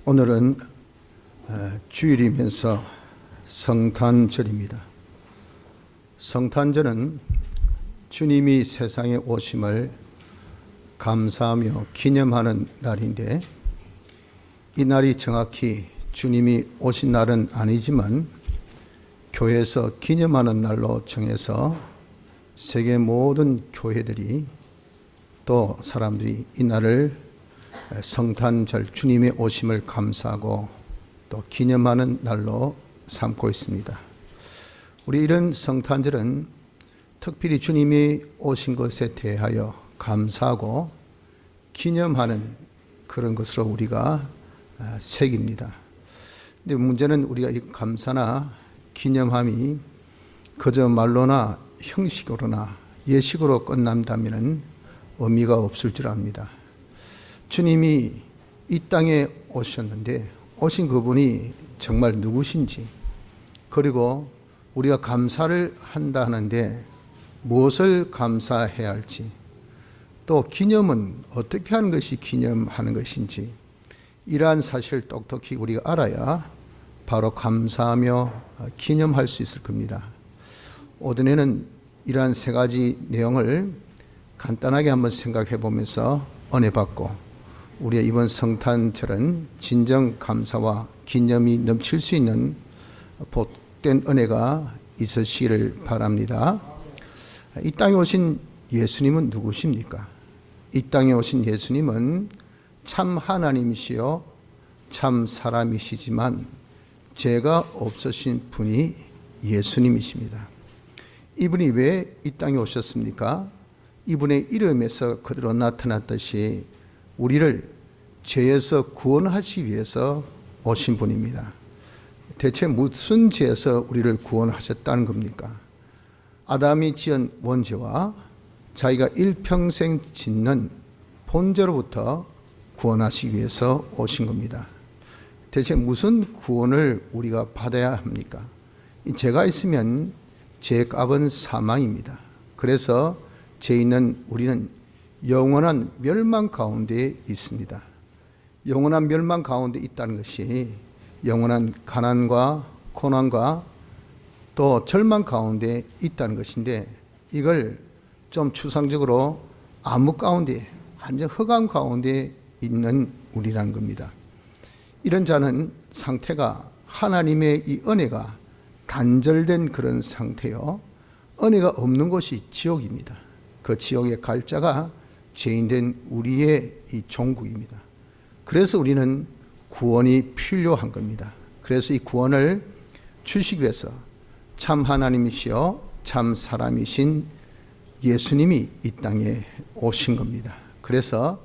오늘은 주일이면서 성탄절입니다. 성탄절은 주님이 세상에 오심을 감사하며 기념하는 날인데, 이 날이 정확히 주님이 오신 날은 아니지만 교회에서 기념하는 날로 정해서 세계 모든 교회들이 또 사람들이 이 날을 성탄절, 주님의 오심을 감사하고 또 기념하는 날로 삼고 있습니다. 우리 이런 성탄절은 특별히 주님이 오신 것에 대하여 감사하고 기념하는 그런 것으로 우리가 새깁니다. 근데 문제는 우리가 이 감사나 기념함이 그저 말로나 형식으로나 예식으로 끝난다면 의미가 없을 줄 압니다. 주님이 이 땅에 오셨는데 오신 그분이 정말 누구신지, 그리고 우리가 감사를 한다 하는데 무엇을 감사해야 할지, 또 기념은 어떻게 하는 것이 기념하는 것인지, 이러한 사실을 똑똑히 우리가 알아야 바로 감사하며 기념할 수 있을 겁니다. 오전에는 이러한 세 가지 내용을 간단하게 한번 생각해 보면서 은혜 받고, 우리의 이번 성탄절은 진정 감사와 기념이 넘칠 수 있는 복된 은혜가 있으시기를 바랍니다. 이 땅에 오신 예수님은 누구십니까? 이 땅에 오신 예수님은 참 하나님이시요 참 사람이시지만 죄가 없으신 분이 예수님이십니다. 이분이 왜 이 땅에 오셨습니까? 이분의 이름에서 그대로 나타났듯이 우리를 죄에서 구원하시기 위해서 오신 분입니다. 대체 무슨 죄에서 우리를 구원하셨다는 겁니까? 아담이 지은 원죄와 자기가 일평생 짓는 본죄로부터 구원하시기 위해서 오신 겁니다. 대체 무슨 구원을 우리가 받아야 합니까? 죄가 있으면 죄값은 사망입니다. 그래서 죄 있는 우리는 영원한 멸망 가운데 있습니다. 영원한 멸망 가운데 있다는 것이 영원한 가난과 고난과 또 절망 가운데 있다는 것인데, 이걸 좀 추상적으로 암흑 가운데, 완전 흑암 가운데 있는 우리라는 겁니다. 이런 자는 상태가 하나님의 이 은혜가 단절된 그런 상태요, 은혜가 없는 곳이 지옥입니다. 그 지옥에 갈 자가 죄인된 우리의 이 종국입니다. 그래서 우리는 구원이 필요한 겁니다. 그래서 이 구원을 주시기 위해서 참 하나님이시여 참 사람이신 예수님이 이 땅에 오신 겁니다. 그래서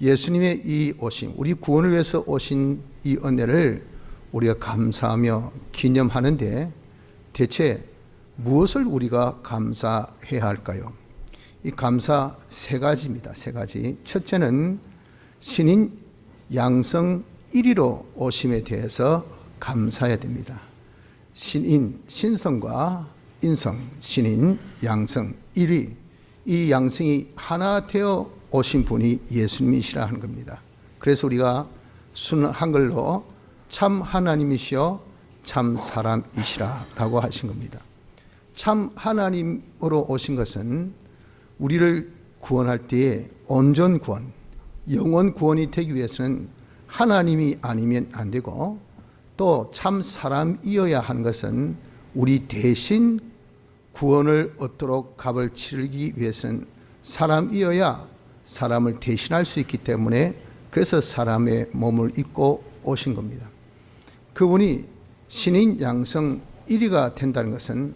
예수님의 이 오심, 우리 구원을 위해서 오신 이 은혜를 우리가 감사하며 기념하는데, 대체 무엇을 우리가 감사해야 할까요? 이 감사 세 가지입니다. 세 가지. 첫째는 신인 양성 1위로 오심에 대해서 감사해야 됩니다. 신인, 신성과 인성, 신인, 양성 1위, 이 양성이 하나 되어 오신 분이 예수님이시라 하는 겁니다. 그래서 우리가 순 한글로 참 하나님이시여 참 사람이시라 라고 하신 겁니다. 참 하나님으로 오신 것은 우리를 구원할 때에 온전 구원, 영원 구원이 되기 위해서는 하나님이 아니면 안 되고, 또 참 사람이어야 하는 것은 우리 대신 구원을 얻도록 값을 치르기 위해서는 사람이어야 사람을 대신할 수 있기 때문에, 그래서 사람의 몸을 입고 오신 겁니다. 그분이 신인 양성 1위가 된다는 것은,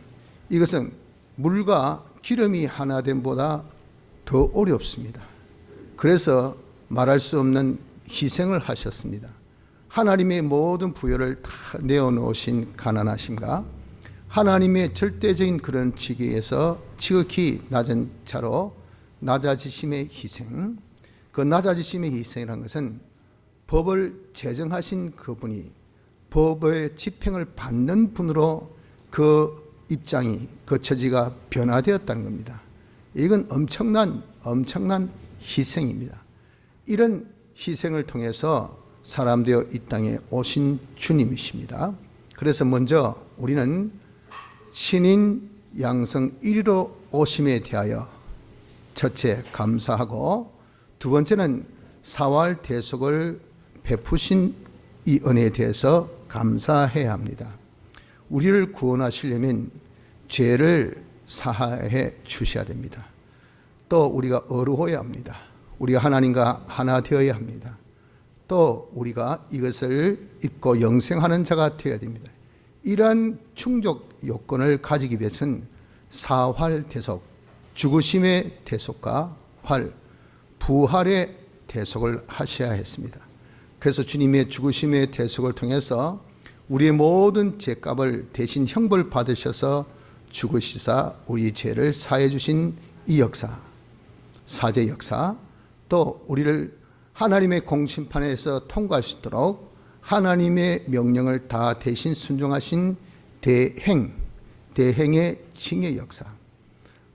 이것은 물과 기름이 하나 됨보다 더 어렵습니다. 그래서 말할 수 없는 희생을 하셨습니다. 하나님의 모든 부여를 다 내어놓으신 가난하심과 하나님의 절대적인 그런 지위에서 지극히 낮은 자로 낮아지심의 희생, 그 낮아지심의 희생이라는 것은 법을 제정하신 그분이 법의 집행을 받는 분으로 그 입장이, 그 처지가 변화되었다는 겁니다. 이건 엄청난 희생입니다. 이런 희생을 통해서 사람 되어 이 땅에 오신 주님이십니다. 그래서 먼저 우리는 신인 양성 1위로 오심에 대하여 첫째 감사하고, 두 번째는 사활 대속을 베푸신 이 은혜에 대해서 감사해야 합니다. 우리를 구원하시려면 죄를 사하해 주셔야 됩니다. 또 우리가 어루어야 합니다. 우리가 하나님과 하나 되어야 합니다. 또 우리가 이것을 입고 영생하는 자가 되어야 됩니다. 이러한 충족 요건을 가지기 위해서는 사활 대속, 죽으심의 대속과 부활의 대속을 하셔야 했습니다. 그래서 주님의 죽으심의 대속을 통해서 우리의 모든 죄값을 대신 형벌 받으셔서 죽으시사 우리 죄를 사해 주신 이 역사, 사죄 역사, 또 우리를 하나님의 공심판에서 통과할 수 있도록 하나님의 명령을 다 대신 순종하신 대행의 칭의 역사,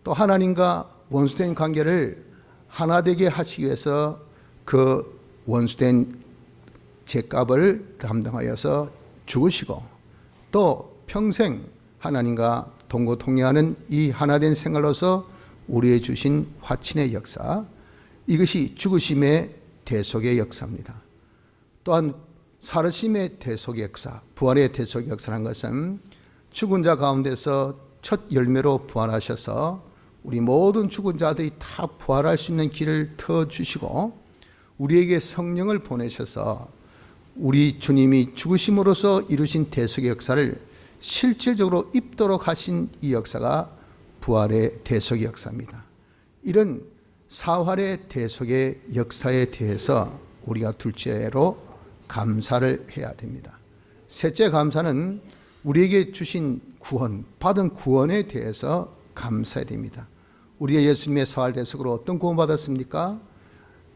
또 하나님과 원수된 관계를 하나 되게 하시기 위해서 그 원수된 죄값을 담당하여서 죽으시고, 또 평생 하나님과 동고동행하는 이 하나된 생활로서 우리에 주신 화친의 역사, 이것이 죽으심의 대속의 역사입니다. 또한 살으심의 대속의 역사, 부활의 대속의 역사라는 것은 죽은 자 가운데서 첫 열매로 부활하셔서 우리 모든 죽은 자들이 다 부활할 수 있는 길을 터주시고, 우리에게 성령을 보내셔서 우리 주님이 죽으심으로써 이루신 대속의 역사를 실질적으로 입도록 하신 이 역사가 부활의 대속의 역사입니다. 이런 사활의 대속의 역사에 대해서 우리가 둘째로 감사를 해야 됩니다. 셋째 감사는 우리에게 주신 구원, 받은 구원에 대해서 감사해야 됩니다. 우리가 예수님의 사활 대속으로 어떤 구원 받았습니까?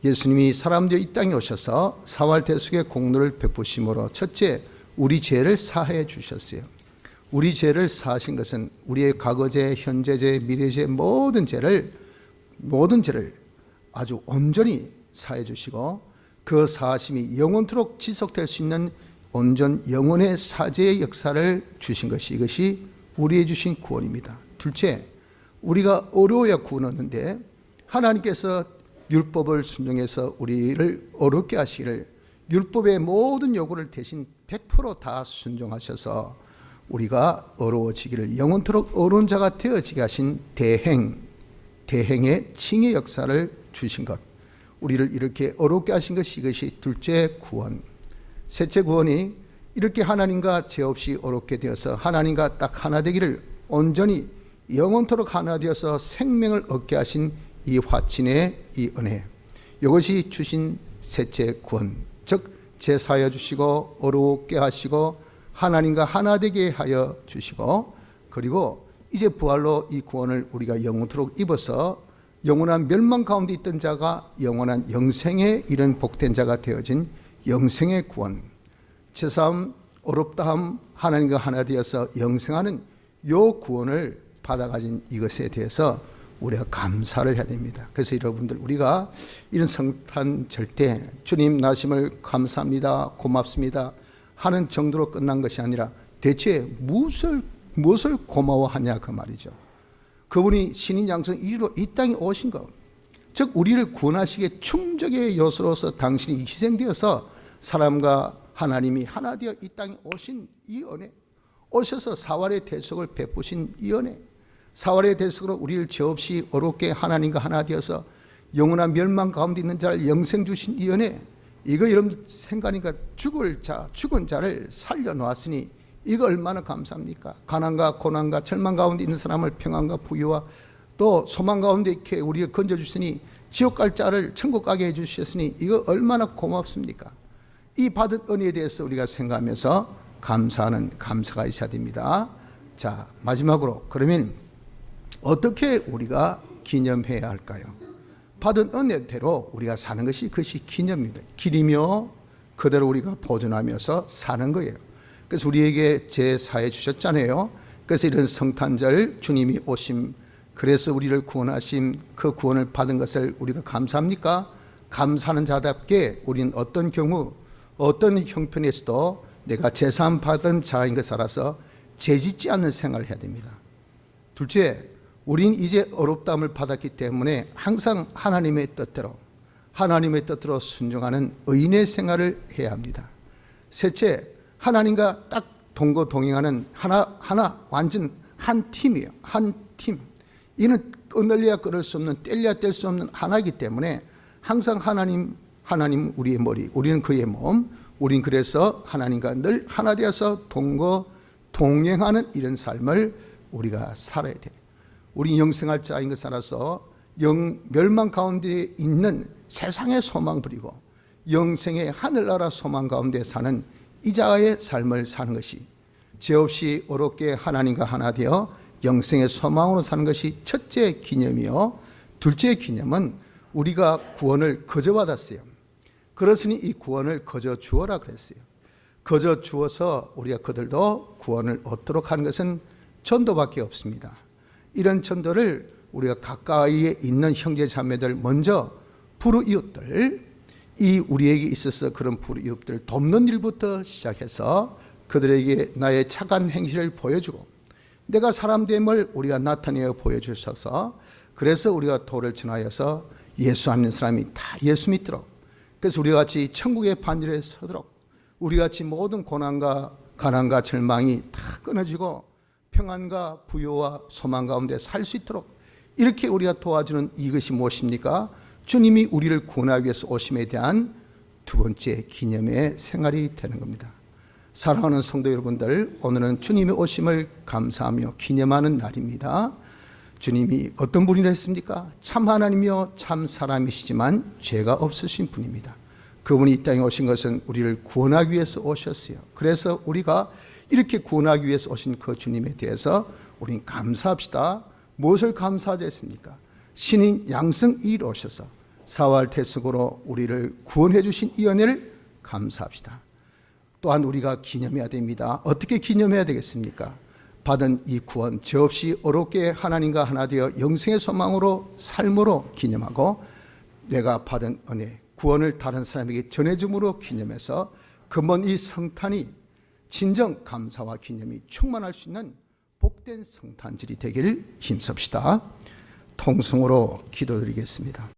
예수님이 사람 되어 이 땅에 오셔서 사활 대속의 공로를 베푸심으로 첫째, 우리 죄를 사해 주셨어요. 우리 죄를 사하신 것은 우리의 과거죄, 현재죄, 미래죄 모든 죄를 아주 온전히 사해 주시고, 그 사하심이 영원토록 지속될 수 있는 온전 영원의 사죄의 역사를 주신 것이, 이것이 우리의 주신 구원입니다. 둘째, 우리가 어려워야 구원 얻는데 하나님께서 율법을 순종해서 우리를 어렵게 하시기를 율법의 모든 요구를 대신 100% 다 순종하셔서 우리가 어려워지기를 영원토록 어려운 자가 되어지게 하신 대행의 칭의 역사를 주신 것, 우리를 이렇게 어렵게 하신 것이, 이것이 둘째 구원. 셋째 구원이 이렇게 하나님과 죄 없이 어렵게 되어서 하나님과 딱 하나 되기를 온전히 영원토록 하나 되어서 생명을 얻게 하신 이 화친의 이 은혜, 이것이 주신 셋째 구원, 즉 죄 사하여 주시고 어렵게 하시고 하나님과 하나 되게 하여 주시고, 그리고 이제 부활로 이 구원을 우리가 영원토록 입어서 영원한 멸망 가운데 있던 자가 영원한 영생에 이른 복된 자가 되어진 영생의 구원, 죄사함, 어렵다함, 하나님과 하나 되어서 영생하는 요 구원을 받아가진 이것에 대해서 우리가 감사를 해야 됩니다. 그래서 여러분들, 우리가 이런 성탄절 때 주님 나심을 감사합니다, 고맙습니다 하는 정도로 끝난 것이 아니라 대체 무엇을 고마워하냐 그 말이죠. 그분이 신인 양성 1위로 이 땅에 오신 것, 즉 우리를 구원하시기에 충족의 요소로서 당신이 희생되어서 사람과 하나님이 하나 되어 이 땅에 오신 이 은혜, 오셔서 사활의 대속을 베푸신 이 은혜, 사활의 대속으로 우리를 죄 없이 어렵게 하나님과 하나 되어서 영원한 멸망 가운데 있는 자를 영생 주신 이 은혜, 이거 여러분 생각하니까 죽은 자를 살려놓았으니 이거 얼마나 감사합니까? 가난과 고난과 절망 가운데 있는 사람을 평안과 부유와 또 소망 가운데 이렇게 우리를 건져주시니 지옥 갈 자를 천국 가게 해주셨으니 이거 얼마나 고맙습니까? 이 받은 은혜에 대해서 우리가 생각하면서 감사하는 감사가 있어야 됩니다. 자, 마지막으로 그러면 어떻게 우리가 기념해야 할까요? 받은 은혜대로 우리가 사는 것이, 그것이 기념입니다. 길이며 그대로 우리가 보존하면서 사는 거예요. 그래서 우리에게 제사해 주셨잖아요. 그래서 이런 성탄절 주님이 오심, 그래서 우리를 구원하심, 그 구원을 받은 것을 우리가 감사합니까? 감사하는 자답게 우리는 어떤 경우 어떤 형편에서도 내가 제삼받은 자인 것 알아서 죄짓지 않는 생활을 해야 됩니다. 둘째, 우린 이제 어렵다함을 받았기 때문에 항상 하나님의 뜻대로 순종하는 의인의 생활을 해야 합니다. 셋째, 하나님과 딱 동거동행하는 하나 완전 한 팀이에요. 한 팀. 이는 끊을래야 끊을 수 없는, 뗄래야 뗄 수 없는 하나이기 때문에 항상 하나님 우리의 머리, 우리는 그의 몸, 우린 그래서 하나님과 늘 하나 되어서 동행하는 이런 삶을 우리가 살아야 돼요. 우린 영생할 자인 것을 알아서 멸망 가운데 있는 세상의 소망 버리고 영생의 하늘나라 소망 가운데 사는 이자의 삶을 사는 것이, 죄 없이 어렵게 하나님과 하나 되어 영생의 소망으로 사는 것이 첫째 기념이요. 둘째 기념은 우리가 구원을 거저 받았어요. 그렇으니 이 구원을 거저 주어라 그랬어요. 거저 주어서 우리가 그들도 구원을 얻도록 하는 것은 전도밖에 없습니다. 이런 전도를 우리가 가까이에 있는 형제 자매들, 먼저 불우이웃들, 이 우리에게 있어서 그런 불우이웃들 돕는 일부터 시작해서 그들에게 나의 착한 행실을 보여주고 내가 사람됨을 우리가 나타내어 보여주셔서, 그래서 우리가 도를 전하여서 예수 안 믿는 사람이 다 예수 믿도록, 그래서 우리 같이 천국의 반열에 서도록, 우리 같이 모든 고난과 가난과 절망이 다 끊어지고 평안과 부요와 소망 가운데 살 수 있도록 이렇게 우리가 도와주는 이것이 무엇입니까? 주님이 우리를 구원하기 위해서 오심에 대한 두 번째 기념의 생활이 되는 겁니다. 사랑하는 성도 여러분들, 오늘은 주님의 오심을 감사하며 기념하는 날입니다. 주님이 어떤 분이라 했습니까? 참 하나님이요 참 사람이시지만 죄가 없으신 분입니다. 그분이 이 땅에 오신 것은 우리를 구원하기 위해서 오셨어요. 그래서 우리가 이렇게 구원하기 위해서 오신 그 주님에 대해서 우리는 감사합시다. 무엇을 감사하자 했습니까? 신인 양성이로 오셔서 사활 태숙으로 우리를 구원해 주신 이 은혜를 감사합시다. 또한 우리가 기념해야 됩니다. 어떻게 기념해야 되겠습니까? 받은 이 구원, 죄 없이 어렵게 하나님과 하나 되어 영생의 소망으로 삶으로 기념하고, 내가 받은 은혜, 구원을 다른 사람에게 전해줌으로 기념해서 근본 이 성탄이 진정 감사와 기념이 충만할 수 있는 복된 성탄절이 되기를 힘씁시다. 통성으로 기도드리겠습니다.